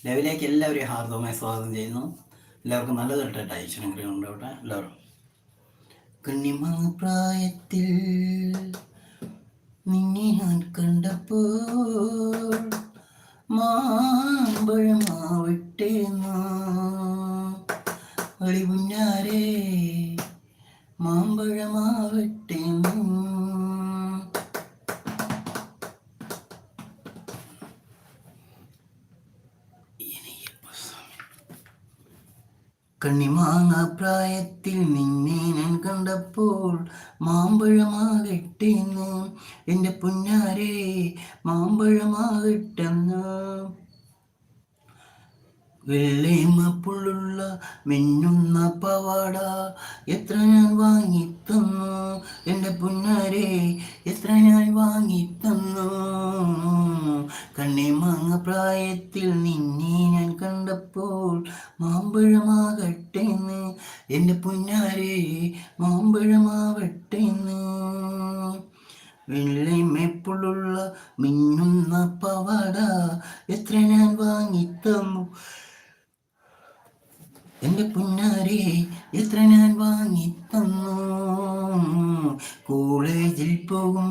ലൈവിലേക്ക് എല്ലാവരെയും ഹാർദവമായി സ്വാഗതം ചെയ്യുന്നു. എല്ലാവർക്കും നല്ലത് കിട്ടട്ടെ, ഈശ്വരൻ ഉണ്ടാവട്ടെ എല്ലാവരും. കണ്ണിമാങ്ങ പ്രായത്തിൽ നിന്നെ ഞാൻ കണ്ടപ്പോൾ മാമ്പഴമാവട്ടെ അളിപുഞ്ഞാരേ മാമ്പഴമാവട്ടെ. കണ്ണിമാങ്ങ പ്രായത്തിൽ നിന്നെ ഞാൻ കണ്ടപ്പോൾ മാമ്പഴമാകട്ടെന്ന് എൻ്റെ പുന്നാരേ മാമ്പഴമാകട്ടെന്ന്. വെള്ളേമപ്പുള്ള മിന്നുന്ന പവാട എത്ര ഞാൻ വാങ്ങിത്തന്നു എൻ്റെ പുന്നാരേ എത്ര ഞാൻ വാങ്ങിത്തന്നു. കണ്ണിമാങ്ങ പ്രായത്തിൽ നിന്നെ ഞാൻ കണ്ടപ്പോൾ മാമ്പഴമാകട്ടെന്ന് എൻ്റെ പുന്നാരേ മാമ്പഴമാവട്ടെന്ന്. വെള്ളമേപ്പുള്ള മിന്നുന്ന പവാട എത്ര ഞാൻ വാങ്ങിത്തന്നു എൻ്റെ പുന്നാരേ എത്ര ഞാൻ വാങ്ങിത്തന്നു. കോളേജിൽ പോകും